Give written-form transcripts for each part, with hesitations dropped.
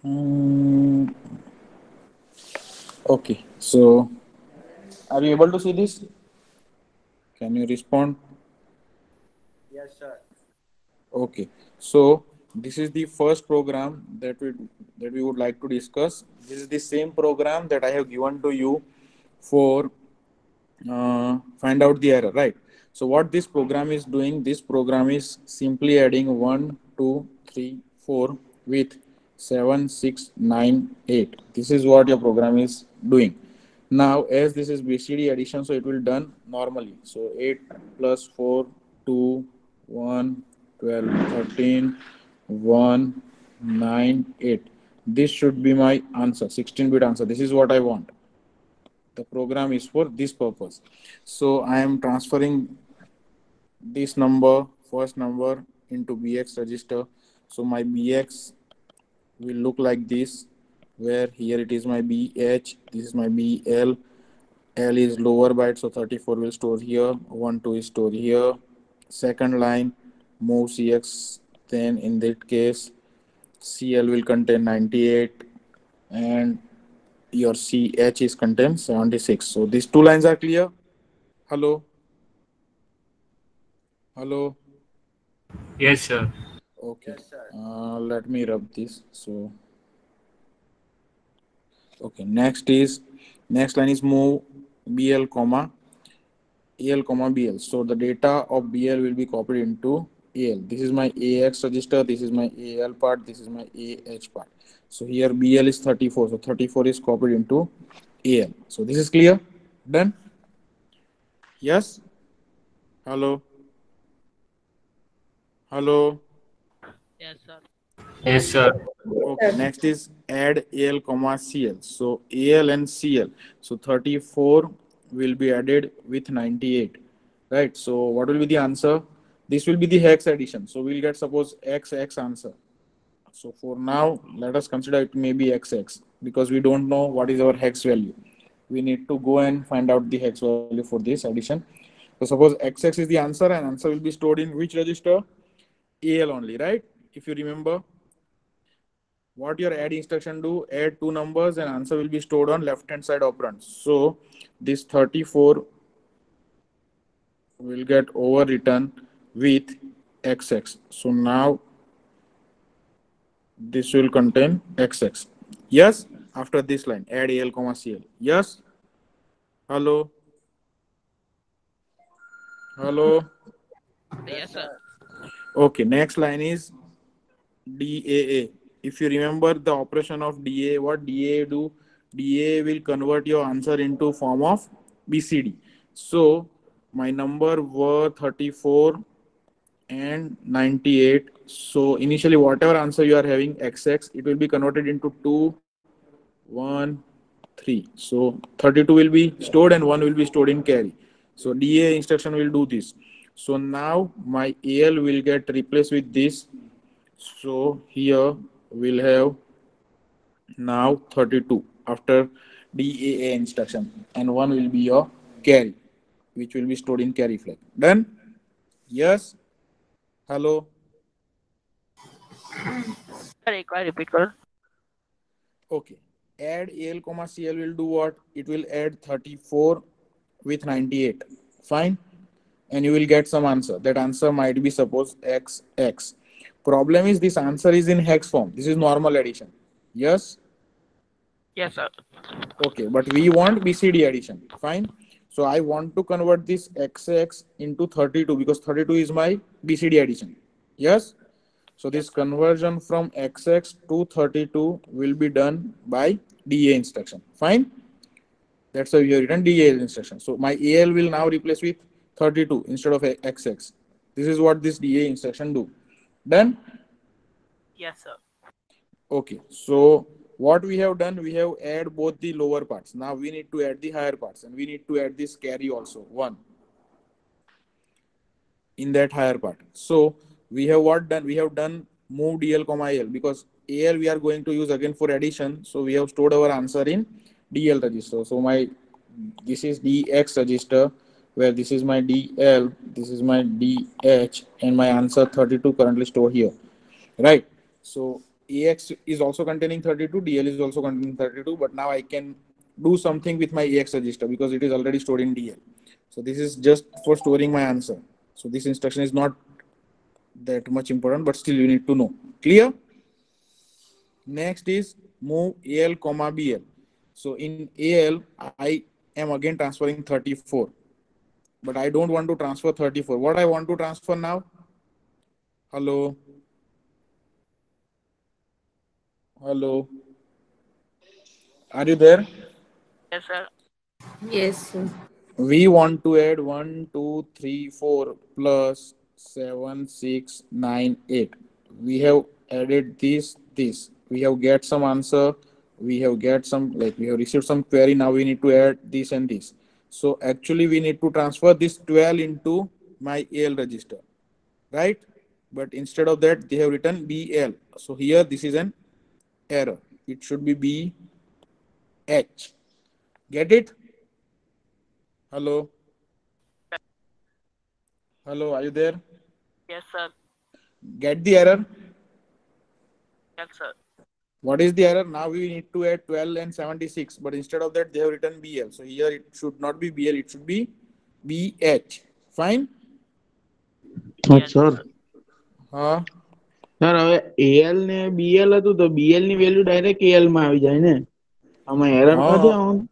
Mm, okay, so are you able to see this? Can you respond? Yes, sir. Okay, so this is the first program that we would like to discuss. This is the same program that I have given to you for find out the error, right? So what this program is doing, this program is simply adding 1 2 3 4 with 7 6 9 8. This is what your program is doing. Now as this is bcd addition, so it will done normally. So 8 plus 4 2 1 12 13 1 9 8. This should be my answer, 16-bit answer. This is what I want. The program is for this purpose. So I am transferring this number, first number, into bx register. So my bx will look like this, where here it is my bh, this is my bl. L is lower byte, so 34 will store here, 1 2 is stored here. Second line, move cx, then in that case cl will contain 98 and your ch is contain 76. So these two lines are clear. Hello, hello. Yes, sir. Okay, Yes, sir. let me rub this. So okay, next line is move bl comma al comma bl. So the data of bl will be copied into al. This is my ax register, this is my al part, this is my ah part. So here bl is 34, so 34 is copied into al. So this is clear. Done. Yes. Hello, hello. Yes, sir. Yes, sir. Okay, next is add AL comma CL. So AL and CL. So 34 will be added with 98. Right. So what will be the answer? This will be the hex addition. So we'll get suppose XX answer. So for now, let us consider it may be XX because we don't know what is our hex value. We need to go and find out the hex value for this addition. So suppose XX is the answer and answer will be stored in which register? AL only, right? If you remember, what your add instruction do, add two numbers and answer will be stored on left hand side operand. So this 34 will get overwritten with xx. So now this will contain xx. Yes. After this line add al comma cl. Yes. Hello, hello. Yes, Yes, sir. sir. Okay, next line is daa. If you remember the operation of daa, what daa do? daa will convert your answer into form of bcd. So my number were 34 and 98. So initially whatever answer you are having xx, it will be converted into 2 1 3. So 32 will be stored and 1 will be stored in carry. So da instruction will do this. So now my al will get replaced with this. So here we'll have now 32 after daa instruction, and 1 will be your carry, which will be stored in carry flag. Done. Yes. Hello. Sir, require repeat call. Okay. Add al comma cl will do what? It will add 34 with 98. Fine. And you will get some answer. That answer might be suppose xx. Problem is this answer is in hex form. This is normal addition. Yes. Yes, sir. Okay, but we want BCD addition. Fine. So I want to convert this XX into 32 because 32 is my BCD addition. Yes. So Yes, this sir. conversion from XX to 32 will be done by DA instruction. Fine. That's why we have written DA instruction. So my AL will now replace with 32 instead of XX. This is what this DA instruction do. Done. Yes, sir. Okay, so what we have done, we have add both the lower parts. Now we need to add the higher parts, and we need to add this carry also one in that higher part. So we have what done? We have done move DL comma AL because AL we are going to use again for addition. So we have stored our answer in DL register. So my this is DX register where this is my DL, this is my DH, and my answer 32 currently stored here, right? So AX is also containing 32, DL is also containing 32, but now I can do something with my AX register because it is already stored in DL. So this is just for storing my answer. So this instruction is not that much important, but still you need to know. Clear? Next is move AL comma BL. So in AL, I am again transferring 34, but I don't want to transfer 34. What I want to transfer now? Hello? Hello? Are you there? Yes, sir. Yes, sir. We want to add 1, 2, 3, 4 plus 7, 6, 9, 8. We have added this. We have get some answer. We have get some, like we have received some query. Now we need to add this and this. So actually we need to transfer this 12 into my AL register, right? But instead of that, they have written BL. So here this is an error. It should be BH. Get it? Hello? Hello, are you there? Yes, sir. Get the error. Yes, sir. What is the error? Now we need to add 12 and 76, but instead of that, they have written BL. So here it should not be BL, it should be BH. Fine? હા Yes, sir sir. Huh? Sir હવે L ને BL હતું તો BL ની value direct L માં આવી જાય ને આમાં એરર કાથી આવવાનું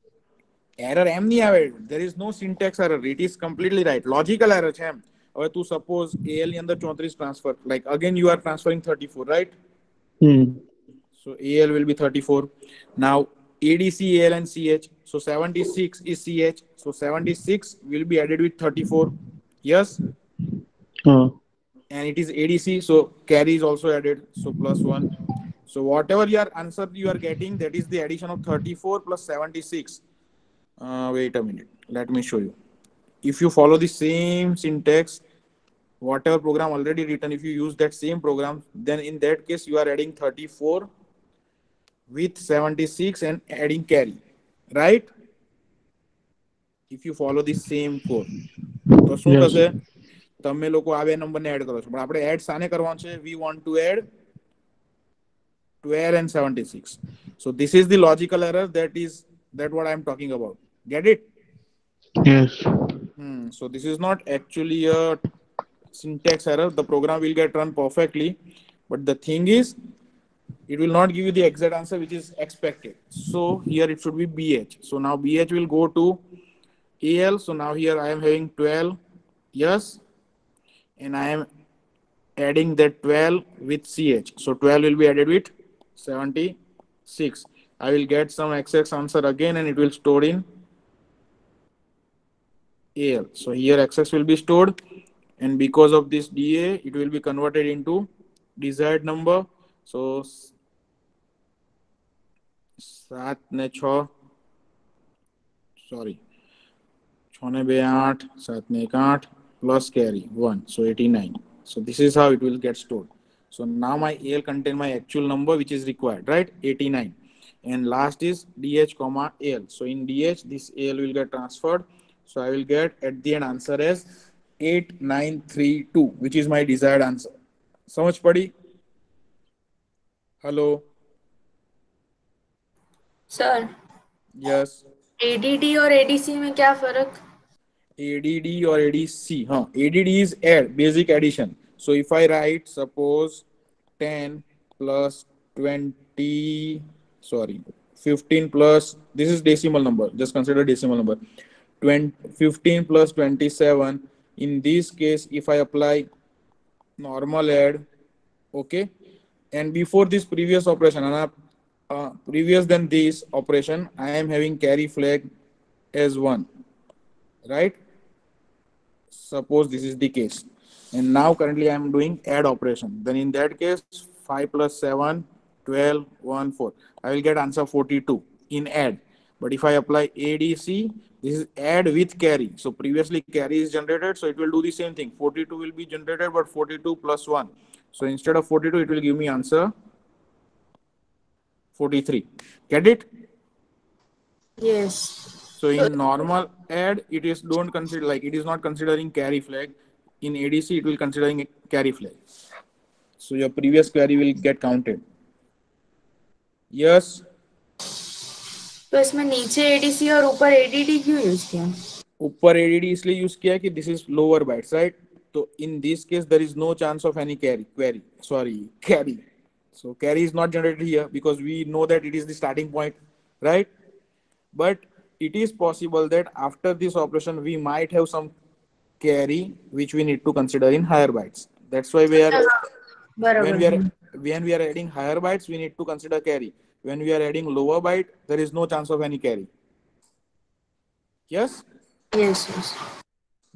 Error એમ નહીં આવે. There is no syntax error. It is completely right. Logical error છે એમ. હવે તું suppose AL ની અંદર 34 transfer. Like again you are transferring 34, right? So AL will be 34. Now ADC, AL and CH. So 76 is CH. So 76 will be added with 34. Yes? હા And it is ADC. So carry is also added. So plus 1. So whatever your answer you are getting, that is the addition of 34 plus 76. Wait a minute. Let me show you. If you follow the same syntax, whatever program already written, if you use that same program, then in that case you are adding 34 with 76 and adding carry, right? If you follow the same code. તો શું Yes. થશે? તમે લોકો આ બે નંબરને add કરો છો, પણ આપણે એડ સાને કરવાનું છે? We want to add 12 and 76. So this is the logical error, that what I am talking about. Get it? Yes. So this is not actually a syntax error. The program will get run perfectly, but the thing is, it will not give you the exact answer which is expected. So here it should be BH. So now BH will go to AL. So now here I am having 12. Yes. And I am adding that 12 with CH. So 12 will be added with 76. I will get some XX answer again and it will store in AL. So here XX will be stored, and because of this DA, it will be converted into desired number. So 7 ને 6, sorry, 6 ને 2 8, 7 ને 1 8 plus carry 1, so 89. So this is how it will get stored. So now my AL contain my actual number which is required, right? 89. And last is DH comma AL. So in DH, this AL will get transferred. So I will get at the end answer as 8932, which is my desired answer. समझ पड़ी? Hello? Sir Yes. ADD और ADC में क्या फर्क? ADD or ADC? Huh. ADD is add, basic addition. So if I write, suppose 10 plus 20, sorry, 15 plus, this is decimal number, just consider decimal number. 15 plus 27. In this case, if I apply normal add, okay, and before this previous operation, previous than this operation, I am having carry flag as 1, right? Suppose this is the case. And now currently I am doing add operation. Then in that case, 5 plus 7, 12, 1, 4. I will get answer 42 in add. But if I apply ADC, this is add with carry. So previously carry is generated, so it will do the same thing. 42 will be generated, but 42 plus 1. So instead of 42, it will give me answer 43. Get it? Yes. So in normal add, it is don't consider, like it is not considering carry flag. In ADC, it will considering a carry flag. So your previous query will get counted. Yes. तो इसमें नीचे ADC और ऊपर ADD क्यों use किया? ऊपर ADD इसलिए use किया कि this is lower bytes, right? तो in this case there is no chance of any carry. So carry is not generated here because we know that it is the starting point, right? But it is possible that after this operation we might have some carry which we need to consider in higher bytes. That's why we are, अच्छा, हाँ, when बराबर। we are when we are adding higher bytes we need to consider carry. When we are adding lower byte there is no chance of any carry. Yes. Yes yes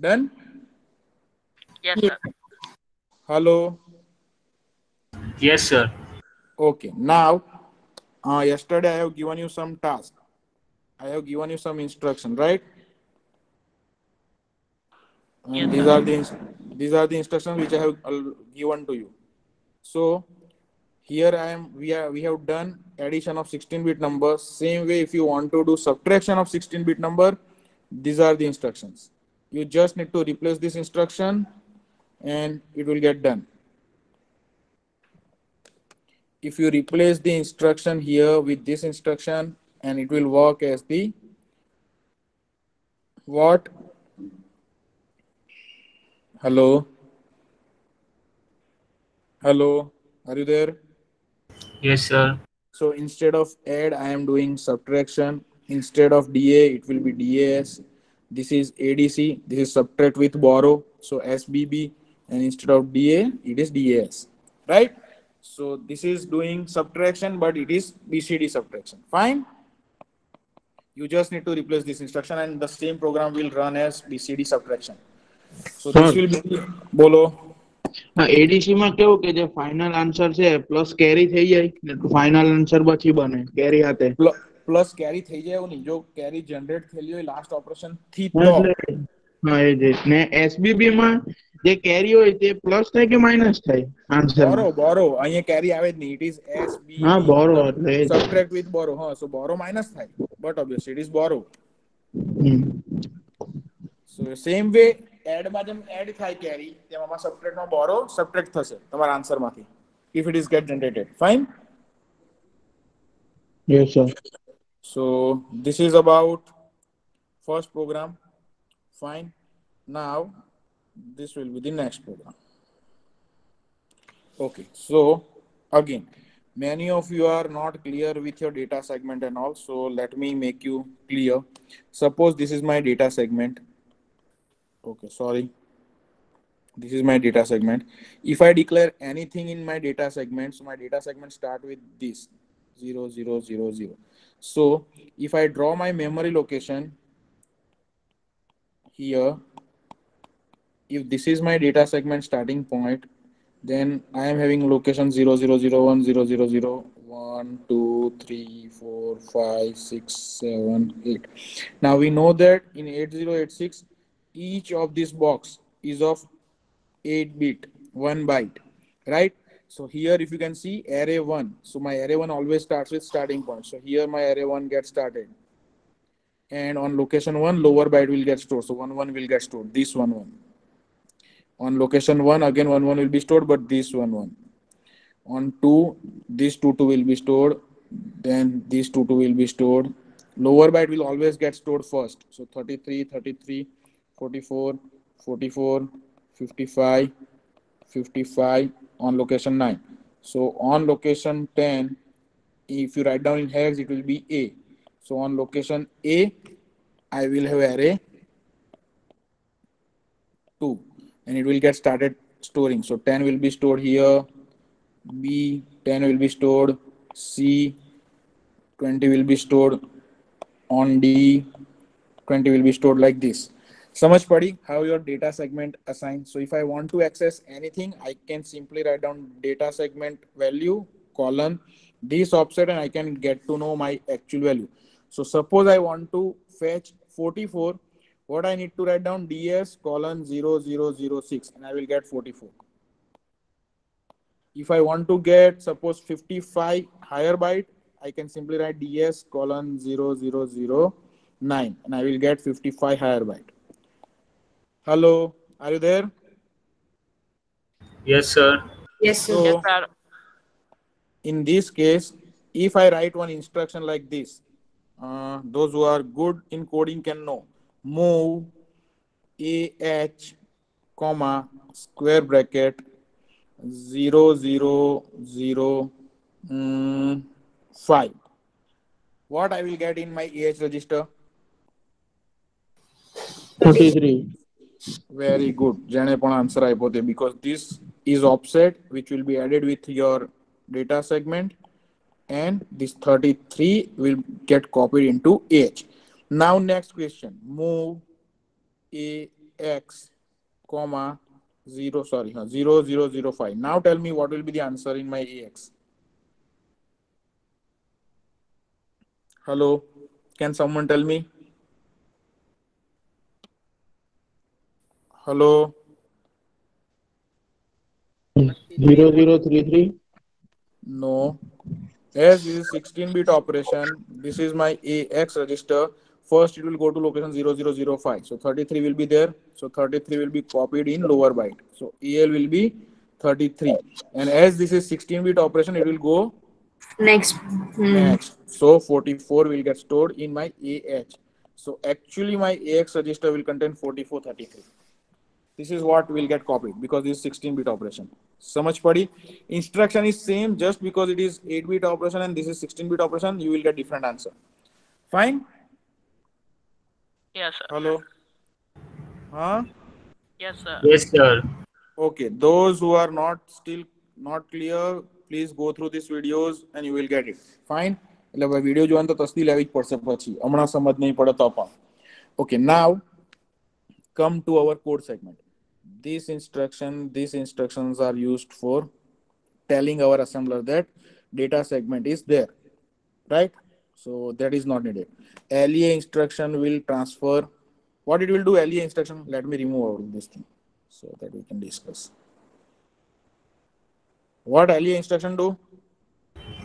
Done. Yes, yes sir. Hello. Yes, sir. Okay. Now, yesterday I have given you some task. I have given you some instruction, right? Yes, And sir. these are the instructions which I have given to you. So here I am. We have done addition of 16-bit numbers. Same way, if you want to do subtraction of 16-bit number, these are the instructions. You just need to replace this instruction, and it will get done. If you replace the instruction here with this instruction, and it will work as the what? Hello? Hello? Are you there? Yes, sir. So instead of add, I am doing subtraction. Instead of DA, it will be DAS. This is ADC. This is subtract with borrow. So SBB. And instead of DA, it is DAS. Right? So this is doing subtraction, but it is BCD subtraction. Fine? You just need to replace this instruction and the same program will run as BCD subtraction. So this sir will be, bolo. ADC માં કેવું કે જે final answer છે plus કેરી થઈ જાય ને final answer પછી બને કેરી હાથે પ્લસ કેરી થઈ જાય એવું નહીં, જો કેરી જનરેટ થયેલી હોય લાસ્ટ ઓપરેશન થી હા, તો એટલે હા એ જ ને એસબીબી માં જે કેરી હોય તે પ્લસ થાય કે માઇનસ થાય આન્સર માં? બોરો અહીંયા કેરી આવે જ નહીં. ઇટ ઇઝ એસ બી હા બી બોરો એટલે એ જ. Subtract with borrow. હા, સો બોરો માઇનસ થાય, but obviously it is borrow. Hmm. So same way એડમાં જેમ એડ થાય કેરી તેમ આમાં સબટ્રેક્ટમાં બોરો સબટ્રેક્ટ થશે તમારા આન્સરમાંથી if it is get generated. Fine. Yes sir. So this is about first program. Fine. Now this will be the next program. Okay. So again, many of you are not clear with your data segment and all. So let me make you clear. Suppose this is my data segment. Okay, sorry. This is my data segment. If I declare anything in my data segment, so my data segment start with this 0000. So if I draw my memory location here, if this is my data segment starting point, then I am having location 0001, 1, 2, 3, 4, 5, 6, 7, 8. Now we know that in 8086, each of this box is of 8 bit, 1 byte, right? So here if you can see array 1, so my array 1 always starts with starting point. So here my array 1 gets started, and on location 1 lower byte will get stored, so 1 1 will get stored, this 1 1. On location 1 again 1 1 will be stored, but this 1 1. On 2 this 2 2 will be stored, then this 2 2 will be stored. Lower byte will always get stored first, so 33 33, 44 44, 55 55 on location 9. So on location 10, if you write down in hex, it will be A. So on location A, I will have array 2 and it will get started storing. So 10 will be stored here, B 10 will be stored, C 20 will be stored on D, 20 will be stored like this. Samajh padi how your data segment assigned. So if I want to access anything, I can simply write down data segment value colon this offset and I can get to know my actual value. So suppose I want to fetch 44, what I need to write down ds colon 0006 and I will get 44. If I want to get suppose 55 higher byte, I can simply write ds colon 0009 and I will get 55 higher byte. Hello, are you there? Yes, sir. Yes, sir. Yes, So sir. in this case, if I write one instruction like this, those who are good in coding can know. Move AH, comma, square bracket, 0005. What I will get in my AH register? 33. Very good. જેણે પણ answer આપ્યો તે, because this is offset which will be added with your data segment, and this 33 will get copied into AH. Now next question. Move AX, comma, 0005. Now tell me what will be the answer in my AX. Hello, can someone tell me? Hello. 0033. No. As this is 16-bit operation, this is my AX register. First, it will go to location 0005. So 33 will be there. So 33 will be copied in lower byte. So AL will be 33. And as this is 16-bit operation, it will go Next. next. So 44 will get stored in my AH. So actually my AX register will contain 4433. This is what will get copied because this is 16-bit operation. समझ पड़ी? Instruction is same, just because it is 8-bit operation and this is 16-bit operation, you will get different answer. Fine? Yes, sir. Hello? Huh? Yes, sir. Yes, sir. Okay. Those who are still not clear, please go through these videos and you will get it. Fine? એટલે video જોવાનું તો તસ્દી લેવી જ પડશે પછી. હમણાં સમજ નહીં પડે તો પણ. Okay, now come to our code segment. These instructions are used for telling our assembler that data segment is there, right? So that is not needed. LEA instruction will transfer. What it will do, LEA instruction? Let me remove all this thing so that we can discuss. What LEA instruction do?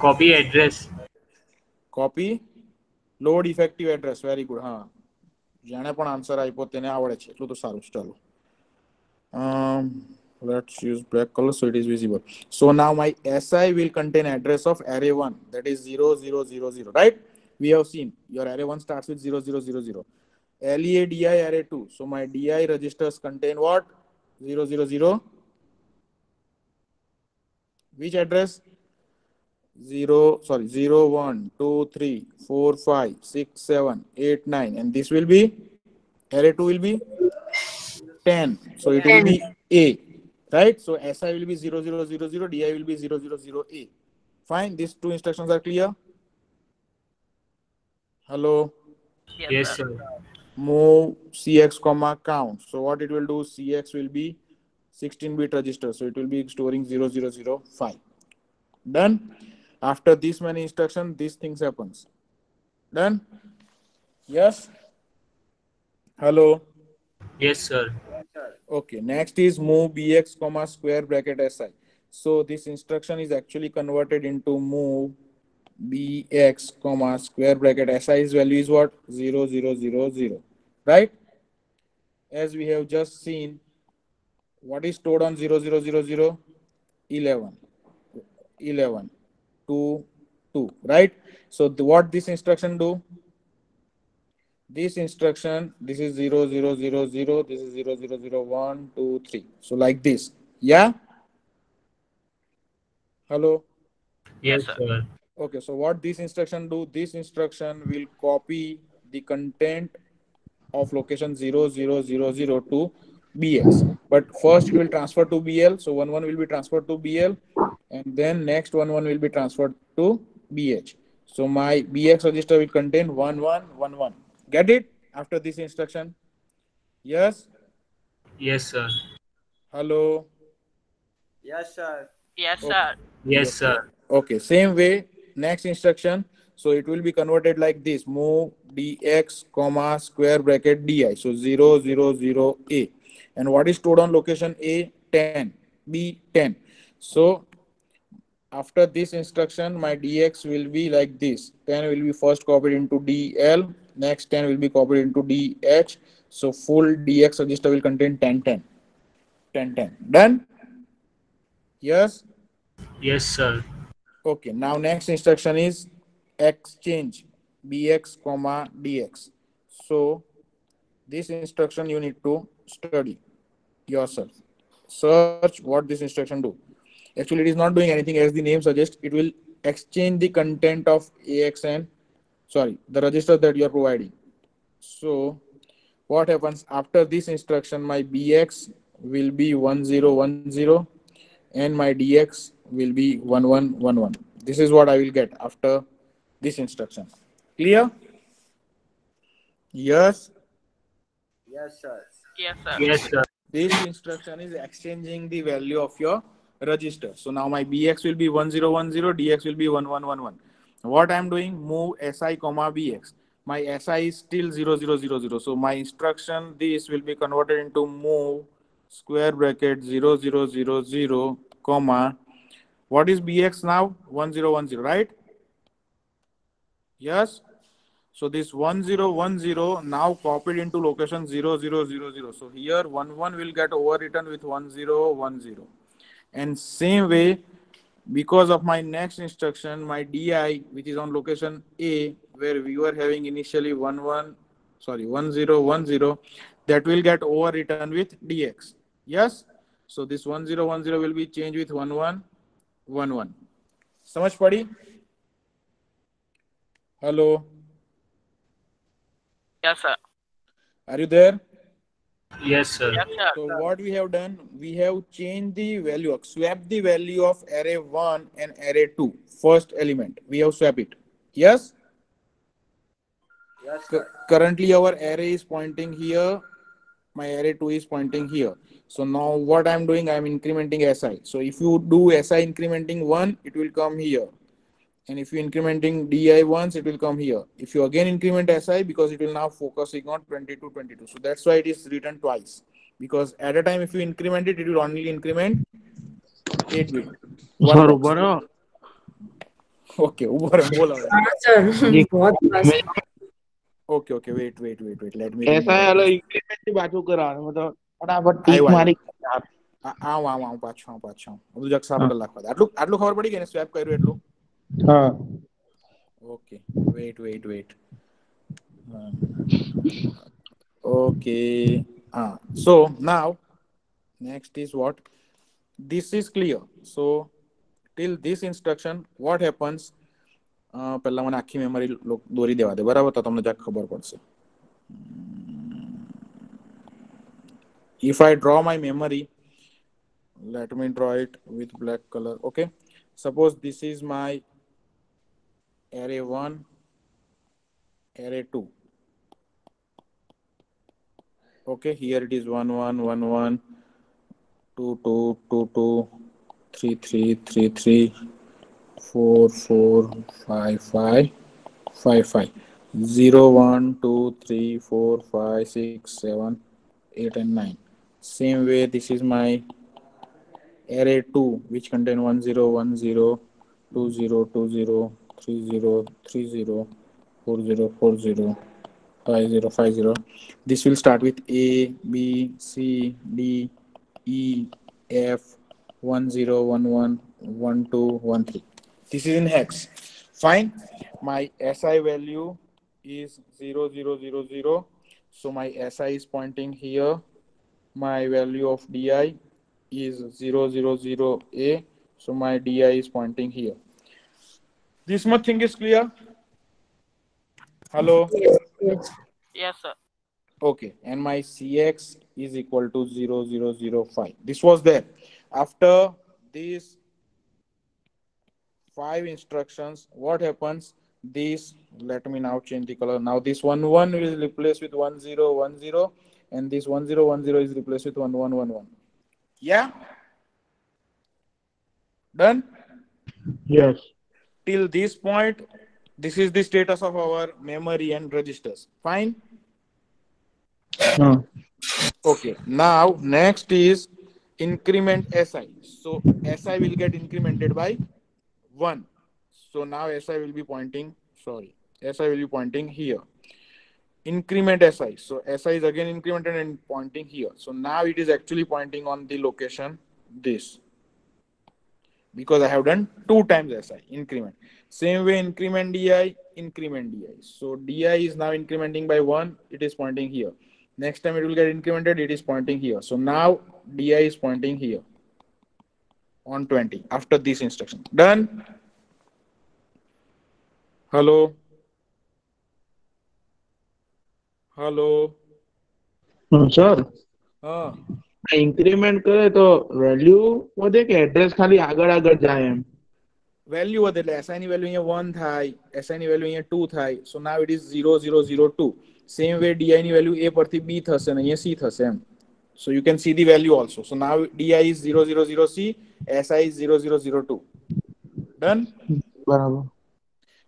Copy address. Copy load effective address. Very good. હા, જેણે પણ answer આપ્યો તેને આવડે છે એટલું તો સારું. ચાલો. Let's use black color so it is visible. So now my SI will contain address of array 1, that is 0000, right? We have seen your array 1 starts with 0000. LEA DI array 2. So my DI registers contain what? 000. Which address? 0 1 2 3 4 5 6 7 8 9, and this will be array 2 will be 10. So it will be A, right? So SI will be 0000, DI will be 000A. Fine. These two instructions are clear. Hello. Yes, sir. Move CX, comma, count. So what it will do? CX will be 16-bit register. So it will be storing 0005. Done. After this many instructions, these things happens. Done. Yes. Hello. Yes, sir. Okay, next is move BX, comma, square bracket SI. So this instruction is actually converted into move BX, comma, square bracket SI's value is what? 0000, right? As we have just seen, what is stored on 0000? 11, 2, 2, right? So what this instruction do? This instruction, this is 0000, this is 0001, 2, 3. So like this. Yeah? Hello? Yes, sir. Okay, so what this instruction do? This instruction will copy the content of location 0000 to BX. But first it will transfer to BL. So 11 will be transferred to BL, and then next 11 will be transferred to BH. So my BX register will contain 1111. Get it? After this instruction? Yes? Yes, sir. Hello? Yes, sir. Yes, sir. Yes, sir. Okay, same way, next instruction. So it will be converted like this. Move DX, comma, square bracket DI. So 000A. And what is stored on location A? 10. B 10. So after this instruction, my DX will be like this. 10 will be first copied into DL. Next 10 will be copied into DH. So full DX register will contain 10 10. 10 10. Done? Yes? Yes, sir. Okay, now next instruction is exchange bx comma dx. So this instruction you need to study yourself. Search what this instruction do. Actually, it is not doing anything as the name suggests. It will exchange the content of AXN, sorry, the register that you are providing. So what happens after this instruction? My BX will be 1010 and my DX will be 1111. This is what I will get after this instruction. Clear? Yes. Yes, sir. Yes, sir. Yes, sir. This instruction is exchanging the value of your register. So now my BX will be 1010, DX will be 1111. What I'm doing, move SI comma BX. My SI is still 0000. So my instruction, this will be converted into move square bracket 0000 comma. What is BX now? 1010, right? Yes. So this 1010 now copied into location 0000. So here 11 will get overwritten with 1010. And same way, because of my next instruction, my DI, which is on location A, where we were having initially 1010, that will get overwritten with DX. Yes. So this 1010 will be changed with 1111. समझ पड़ी? Hello. Yes, sir. Are you there? Yes, sir. Yes, sir. So what we have done, we have changed the value, swapped the value of array 1 and array 2, first element. We have swapped it. Yes? Yes, sir. Currently our array is pointing here. My array 2 is pointing here. So now what I'm doing, I'm incrementing SI. So if you do SI incrementing 1, it will come here. And if you incrementing DI once, it will come here. If you again increment SI, because it will now focusing on 22. So that's why it is written twice. Because at a time, if you increment it, it will only increment 8 bit. One sir box. ऊपर हो Okay, ऊपर है, बोला है. हाँ sir ये बहुत fast. Okay, wait. Let me ऐसा remove है all लो this. इंक्रीमेंट की बात करा मतलब फटाफट આયો, ટીક આયો. મારી આવું પાછું. બધું જગ સાફ કરી નાખવા દે. આટલું ખબર પડી કે એને સ્વેપ કર્યું એટલું? હા Okay, wait. Okay. So now next is what? This is clear. So till this instruction, what happens? પહેલા મને આખી મેમરી દોરી દેવા દે, બરાબર? તો તમને જરા ખબર પડશે. If I draw my memory, let me draw it with black color. Okay. Suppose this is my array 1, array 2. Okay, here it is 1 1 1 1 2 2 2 2 3 3 3 3 4 4 5 5 5 5 0 1 2 3 4 5 6 7 8 and 9. Same way, this is my array 2, which contain 1 0 1 0 2 0 2 0 3 0 3 0 4 0 4 0 5 0 5 0. This will start with A, B, C, D, E, F, 1 0 1 1 1 2 1 3. This is in hex. Fine. My SI value is 0 0 0 0. So my SI is pointing here. My value of DI is 0 0 0 A. So my DI is pointing here. This much thing is clear? Hello? Yes. Yes, sir. Okay, and my CX is equal to 0005. This was there. After these 5 instructions, what happens? This, let me now change the color. Now this 1 1 will replace with 1 0 1 0, and this 1 0 1 0 is replaced with 1 1 1 1. Yeah? Done? Yes Till this point, this is the status of our memory and registers. Fine? हाँ Okay, now next is increment SI. So SI will get incremented by 1. So now SI will be pointing, SI will be pointing here. Increment SI. So SI is again incremented and pointing here. So now it is actually pointing on the location this. because I have done 2 times SI increment. Same way increment DI, increment DI. So DI is now incrementing by 1, it is pointing here. Next time it will get incremented, it is pointing here. So now DI is pointing here on 20 after this instruction. Done? Hello? Hello? Sir હા. Increment કરે તો value વધે કે address ખાલી આગળ આગળ જાય એમ value વધે એટલે SI ની વેલ્યુ અહીંયા 1 થાય, SI ની વેલ્યુ અહીંયા 2 થાય. So now it is 0002. Same way DI ની વેલ્યુ A પરથી B થશે અને અહીંયા C થશે એમ. So you can see the value also. So now DI is 000C, SI is 0002. Done? બરાબર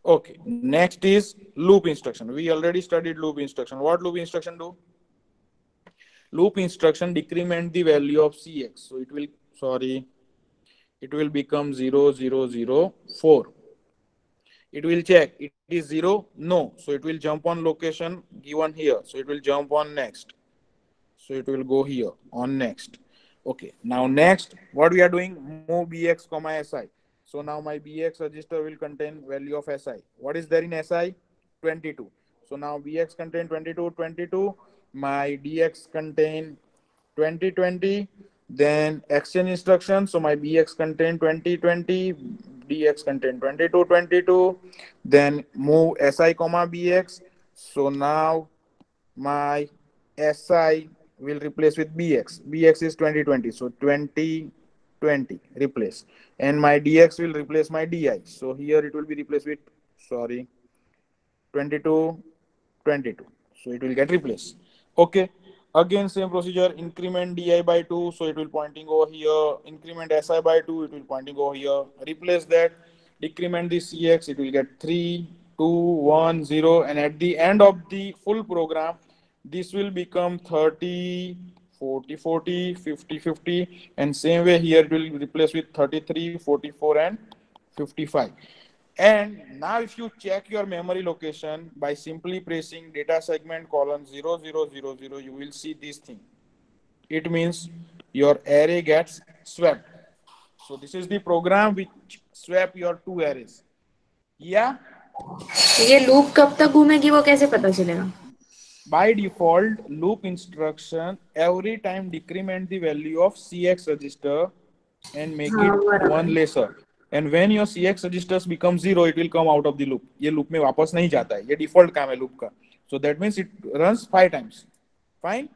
Okay. Next is loop instruction. We already studied loop instruction. What loop instruction do? Loop instruction decrement the value of CX. So it will become 0004. It will check. It is 0? No. So it will jump on location given here. So it will jump on next. So it will go here on next. Okay. Now next, what we are doing? Move BX, SI. So now my BX register will contain value of SI. What is there in SI? 22. So now BX contain 22. My DX contain 20. Then exchange instruction. So my BX contain 20. DX contain 22. Then move SI, BX. So now my SI will replace with BX. BX is 20. So 20 replace. And my DX will replace my DI. So here it will be replaced with 22. So it will get replaced. Okay. Again same procedure. Increment DI by 2. So it will pointing over here. Increment SI by 2. It will pointing over here. Replace that. Decrement the CX. It will get 3, 2, 1, 0. And at the end of the full program, this will become 30, 40, 50. And same way here it will replace with 33, 44 and 55. And now if you check your memory location by simply pressing data segment colon 0000, you will see this thing. It means your array gets swapped. So this is the program which swap your 2 arrays. Yeah? ये loop कब तक घूमेगी वो कैसे पता चलेगा? By default, loop instruction every time decrement the value of CX register and make it one lesser. And when your CX registers become 0, it will come out of the loop. ये loop में वापस नहीं जाता है. ये default काम है loop का. So that means it runs 5 times. Fine?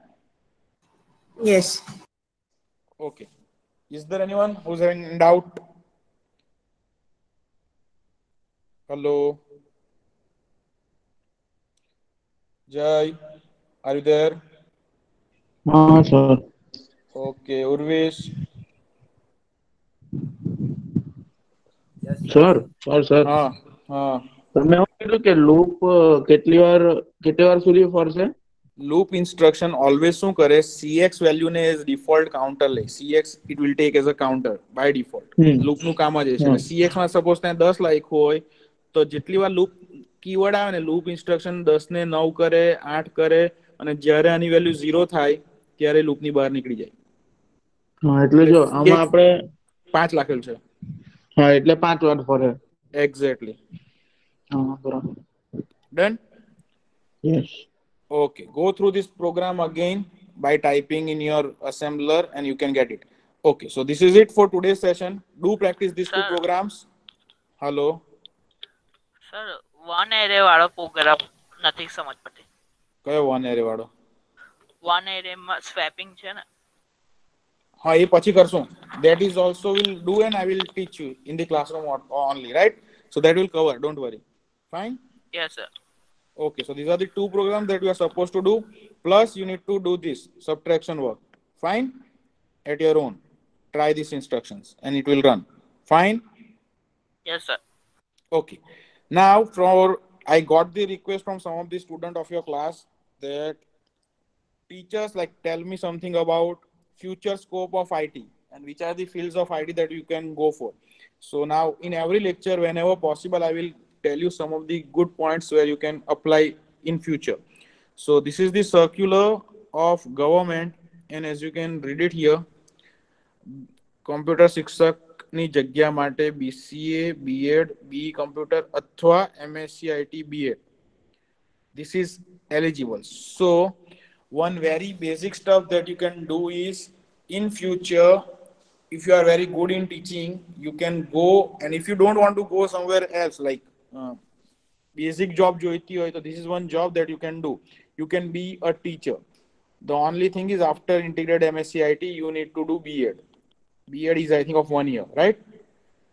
Yes. Okay. Is there anyone who's having doubt? Hello? Jai, are you there? હા sir Okay. Urvesh? Yes, sir sir हाँ. તમે એવું કીધું કે લૂપ કેટલી વાર સુધી ફરશે Loop instruction always શું કરે? CX value ને as default counter લે. CX it will take as a counter by default. Loop નું કામ જ છે. CX માં suppose ત્યાં 10 લખ્યું હોય તો જેટલી વાર loop keyword આવે ને loop instruction 10 ને 9 કરે, 8 કરે અને જ્યારે આની વેલ્યુ 0 થાય ત્યારે loop ની બહાર નીકળી જાય. હા એટલે જો આમાં આપણે 5 લખેલું છે. હા એટલે 5 વાર ફરે. Exactly. હા બરાબર. Done? Yes. Okay, go through this program again by typing in your assembler and you can get it. Okay, so this is it for today's session. Do practice these 2 programs. Hello? Sir, one array વાળો programme નથી સમજ પડતી. કયો one array વાળો? One array માં swapping છે ને? હા એ પછી કરશું. That is also will do and I will teach you in the classroom only, right? So that will cover, don't worry. Fine? Yes sir. Okay, so these are the 2 programs that you are supposed to do. Plus you need to do this subtraction work. Fine? At your own. Try these instructions and it will run. Fine? Yes sir. Okay. Now I got the request from some of the students of your class that teachers tell me something about future scope of IT and which are the fields of IT that you can go for. So now in every lecture, whenever possible, I will tell you some of the good points where you can apply in future. So this is the circular of government, and as you can read it here, Computer Shikshak ની જગ્યા માટે BCA, B.Ed, BE Computer અથવા MSc IT B.Ed. This is eligible. So one very basic stuff that you can do is, in future, if you are very good in teaching, you can go, and if you don't want to go somewhere else, like basic job joiti hoy, so this is one job that you can do. You can be a teacher. The only thing is, after integrated MSc IT, you need to do B.Ed. B.Ed is, I think, of 1 year, right?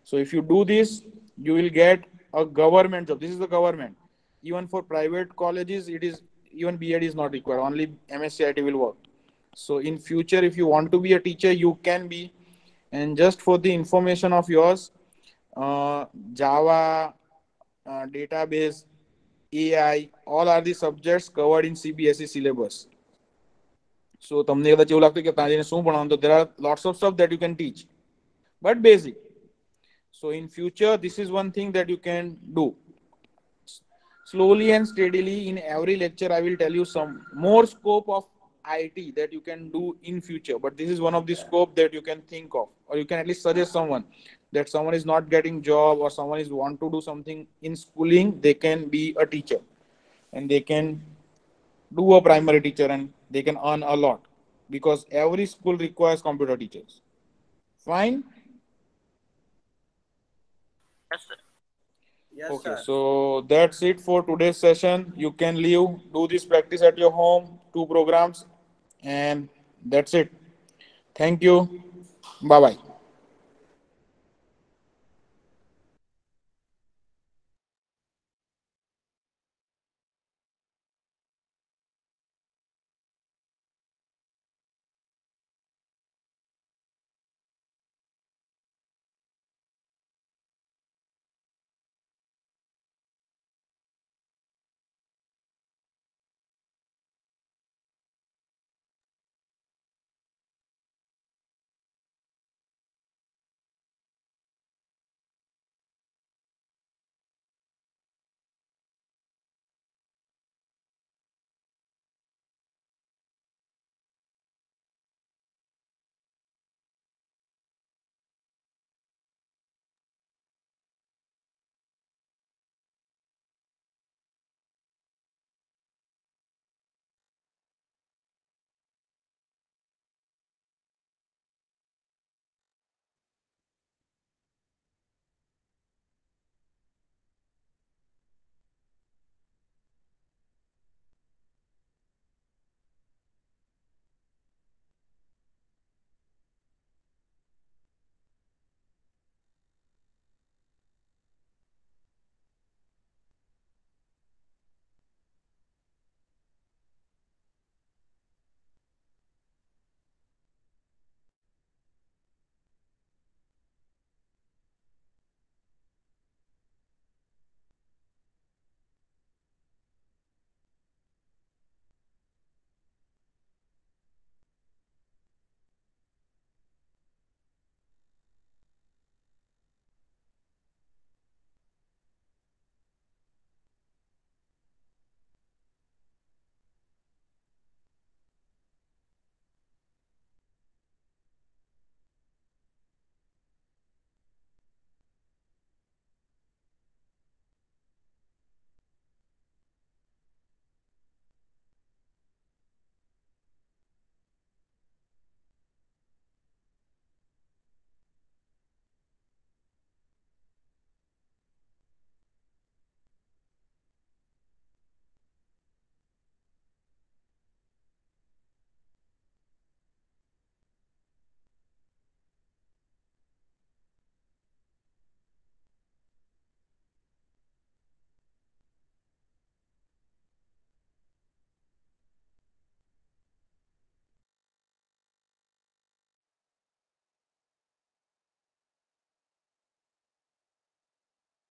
So if you do this, you will get a government job. This is the government. Even for private colleges, it is, even B.Ed is not required. Only MSc IT will work. So in future, if you want to be a teacher, you can be. And just for the information of yours, Java, database, AI, all are the subjects covered in CBSE syllabus. So તમને કદાચ એવું લાગતું કે ત્યાં જઈને શું ભણવાનું, તો there are lots of stuff that you can teach, but basic. So in future, this is one thing that you can do. Slowly and steadily, in every lecture, I will tell you some more scope of IT that you can do in future. But this is one of the scope that you can think of, or you can at least suggest someone, that someone is not getting job, or someone is want to do something in schooling. They can be a teacher, and they can do a primary teacher, and they can earn a lot, because every school requires computer teachers. Fine. Yes, sir. Yes, Okay, sir. so that's it for today's session. You can leave, do this practice at your home, 2 programs, and that's it. Thank you. Bye bye.